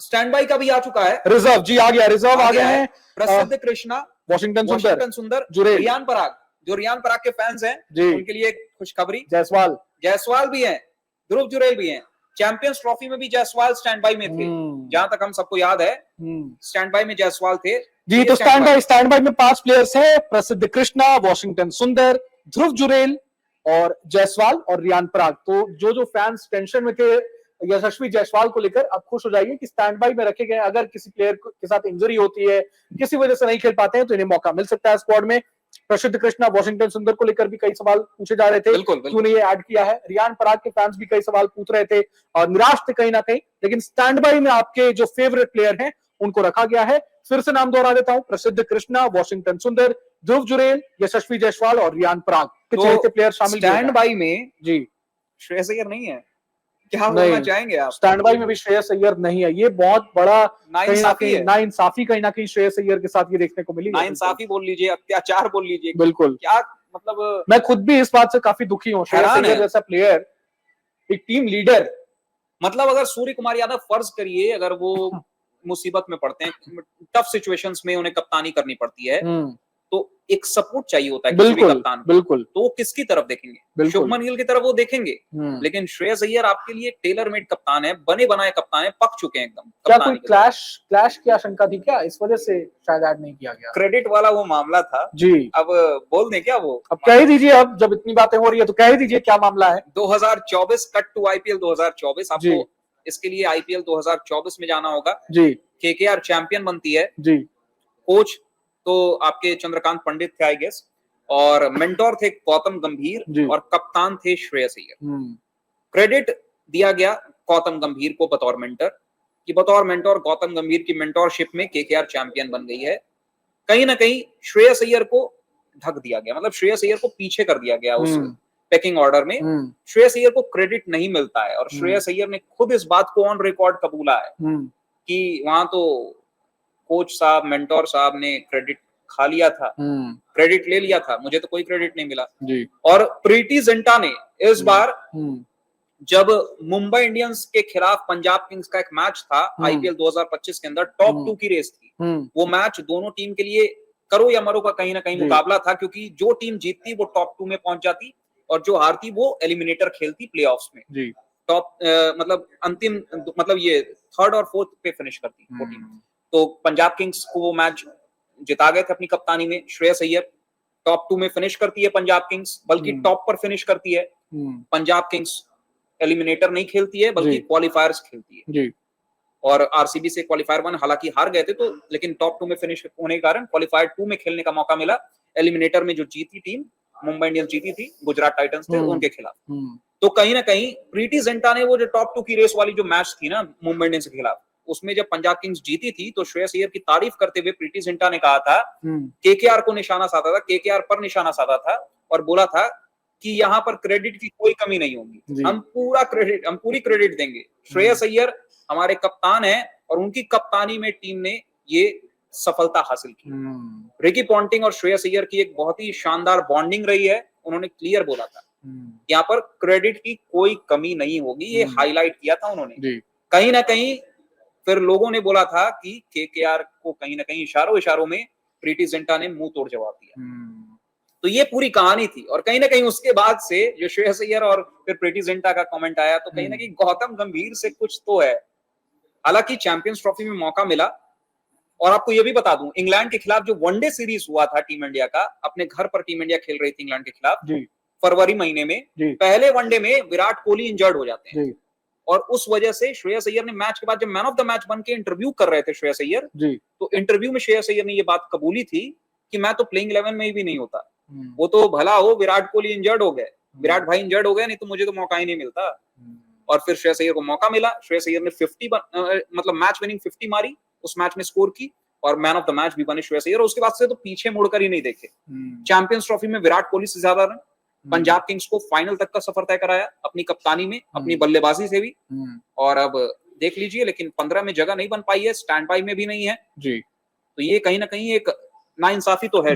Stand by का भी आ चुका है। रिजर्व जी आ गया, रिजर्व आ गए हैं। प्रसिद्ध कृष्णा, वॉशिंगटन सुंदर, जुरेल, रियान पराग, जो रियान पराग के फैंस हैं उनके लिए खुशखबरी। जायसवाल भी हैं, ध्रुव जुरेल भी हैं। चैंपियंस ट्रॉफी में भी जायसवाल स्टैंड बाई में थे, जहां तक हम सबको याद है स्टैंड बाई में जायसवाल थे जी। तो स्टैंड बाई में 5 प्लेयर्स हैं, प्रसिद्ध कृष्णा, वॉशिंगटन सुंदर, ध्रुव जुरेल और जायसवाल और रियान पराग। तो जो फैंस टेंशन में थे यशस्वी जायसवाल को लेकर, अब खुश हो जाइए कि स्टैंड बाई में रखे गए। अगर किसी प्लेयर के साथ इंजरी होती है, किसी वजह से नहीं खेल पाते हैं, तो इन्हें मौका मिल सकता है स्क्वाड में। प्रसिद्ध कृष्णा, वॉशिंगटन सुंदर को लेकर भी कई सवाल पूछे जा रहे थे, क्यों नहीं ये ऐड किया है। रियान पराग के फैंस भी कई सवाल पूछ रहे थे और निराश थे कहीं ना कहीं, लेकिन स्टैंड बाई में आपके जो फेवरेट प्लेयर हैं उनको रखा गया है। फिर से नाम दोहरा देता हूं, प्रसिद्ध कृष्णा, वॉशिंगटन सुंदर, ध्रुव जुरेल, यशस्वी जायसवाल और रियान पराग के प्लेयर शामिल। स्टैंड बाई में जी श्रेयस अय्यर नहीं है, क्या बोलना चाहेंगे आप? स्टैंड बाई में भी श्रेयस अय्यर नहीं है, ये बहुत बड़ा नाइंसाफी कहीं ना कहीं श्रेयस अय्यर के साथ ये देखने को मिली। नाइंसाफी बोल लीजिए, अत्याचार बोल लीजिए, बिल्कुल। क्या मतलब, मैं खुद भी इस बात से काफी दुखी हूँ। श्रेयस अय्यर जैसा प्लेयर, एक टीम लीडर, मतलब अगर सूर्य कुमार यादव फर्ज करिए, अगर वो मुसीबत में पड़ते हैं, टफ सिचुएशंस में उन्हें कप्तानी करनी पड़ती है, तो एक सपोर्ट चाहिए होता है किसी भी कप्तान को। बिल्कुल। तो वो किसकी तरफ देखेंगे? शुभमन गिल की तरफ वो देखेंगे, लेकिन श्रेयस अय्यर आपके लिए टेलर मेड कप्तान है, बने बनाए कप्तान है, पक चुके हैं एकदम। क्या कोई क्लैश की आशंका थी क्या? इस वजह से शायद ऐड नहीं किया गया। क्रेडिट वाला वो मामला था जी। अब बोल दें क्या? वो अब कह ही दीजिए, अब जब इतनी बातें हो रही है तो कह ही दीजिए क्या मामला है। 2024 कट टू आईपीएल 2024, आपको इसके लिए आईपीएल 2024 में जाना होगा जी। केकेआर चैंपियन बनती है जी। कोच तो आपके चंद्रकांत पंडित थे आई गेस, और मेंटोर थे गौतम गंभीर, और कप्तान थे श्रेयस अय्यर। क्रेडिट दिया गया गौतम गंभीर को बतौर मेंटर, कि बतौर मेंटोर गौतम गंभीर की मेंटोरशिप में केकेआर चैंपियन बन गई है। कहीं ना कहीं श्रेयस अय्यर को ढक दिया गया, मतलब श्रेयस अय्यर को पीछे कर दिया गया उस पैकिंग ऑर्डर में। श्रेयस अय्यर को क्रेडिट नहीं मिलता है, और श्रेयस अय्यर ने खुद इस बात को ऑन रिकॉर्ड कबूला है कि वहां तो कोच साहब, मेंटोर साहब ने क्रेडिट खा लिया था, क्रेडिट ले लिया था, मुझे तो कोई क्रेडिट नहीं मिला जी। और प्रीति जिंटा ने इस बार जब मुंबई इंडियंस के खिलाफ पंजाब किंग्स का एक मैच था आईपीएल 2025 के अंदर, टॉप 2 की रेस थी वो मैच, दोनों टीम के लिए करो या मरो का कहीं ना कहीं मुकाबला था, क्योंकि जो टीम जीतती वो टॉप 2 में पहुंच जाती और जो हारती वो एलिमिनेटर खेलती प्लेऑफ्स में, टॉप मतलब अंतिम, मतलब ये 3rd और 4th पे फिनिश करती वो टीम। तो पंजाब किंग्स को वो मैच जिता गए थे अपनी कप्तानी में श्रेयस अय्यर। टॉप 2 में फिनिश करती है पंजाब किंग्स, बल्कि टॉप पर फिनिश करती है। पंजाब किंग्स एलिमिनेटर नहीं खेलती है, बल्कि क्वालिफायर्स खेलती है जी। और आरसीबी से क्वालिफायर 1 हालांकि हार गए थे, तो लेकिन टॉप 2 में फिनिश होने के कारण क्वालिफायर 2 में खेलने का मौका मिला। एलिमिनेटर में जो जीती टीम मुंबई इंडियंस जीती थी, गुजरात टाइटंस थे उनके खिलाफ। तो कहीं ना कहीं प्रीति जिंटा ने वो जो टॉप 2 की रेस वाली जो मैच थी ना मुंबई इंडियंस के खिलाफ, उसमें जब पंजाब किंग्स जीती थी तो श्रेयस अय्यर की तारीफ करते हुए प्रीति जिंटा ने कहा था, केकेआर को निशाना साधा था, केकेआर पर निशाना साधा था और बोला था कि यहाँ पर क्रेडिट की कोई कमी नहीं होगी, हम पूरी क्रेडिट देंगे। श्रेयस अय्यर हमारे कप्तान हैं और उनकी कप्तानी में टीम ने ये सफलता हासिल की। रिकी पॉन्टिंग और श्रेयस अय्यर की एक बहुत ही शानदार बॉन्डिंग रही है, उन्होंने क्लियर बोला था यहाँ पर क्रेडिट की कोई कमी नहीं होगी, ये हाईलाइट किया था उन्होंने। कहीं ना कहीं फिर लोगों ने बोला था कि केकेआर को कहीं ना कहीं इशारों में प्रीति जिंटा ने मुंह तोड़ जवाब दिया। तो ये पूरी कहानी थी, और कहीं ना कहीं उसके बाद से जो श्रेयस अय्यर और फिर प्रीति जिंटा का कमेंट आया, तो कहीं ना कहीं गौतम गंभीर से कुछ तो है। हालांकि चैंपियंस ट्रॉफी में मौका मिला, और आपको ये भी बता दूं, इंग्लैंड के खिलाफ जो वनडे सीरीज हुआ था टीम इंडिया का, अपने घर पर टीम इंडिया खेल रही थी इंग्लैंड के खिलाफ फरवरी महीने में, पहले वनडे में विराट कोहली इंजर्ड हो जाते हैं, और उस वजह से श्रेयस अय्यर ने मैच के बाद जब मैन ऑफ द मैच बन के इंटरव्यू कर रहे थे श्रेयस अय्यर, तो इंटरव्यू में श्रेयस अय्यर ने ये बात कबूली थी कि मैं तो प्लेइंग 11 में भी नहीं होता, वो तो भला हो विराट कोहली इंजर्ड हो गए, विराट भाई इंजर्ड हो गए, नहीं तो मुझे तो मौका ही नहीं मिलता। और फिर श्रेयस अय्यर को मौका मिला, श्रेयस अय्यर ने 50 मतलब मैच विनिंग 50 मारी, उस मैच में स्कोर की और मैन ऑफ द मैच भी बने श्रेयस अय्यर। उसके बाद से तो पीछे मुड़कर ही नहीं देखे। चैंपियंस ट्रॉफी में विराट कोहली से ज्यादा रन, पंजाब किंग्स को फाइनल तक का सफर तय कराया अपनी कप्तानी में, अपनी बल्लेबाजी से भी। और अब देख लीजिए, लेकिन 15 में जगह नहीं बन पाई है, स्टैंड बाई में भी नहीं है जी। तो ये कहीं ना कहीं एक नाइंसाफी तो है।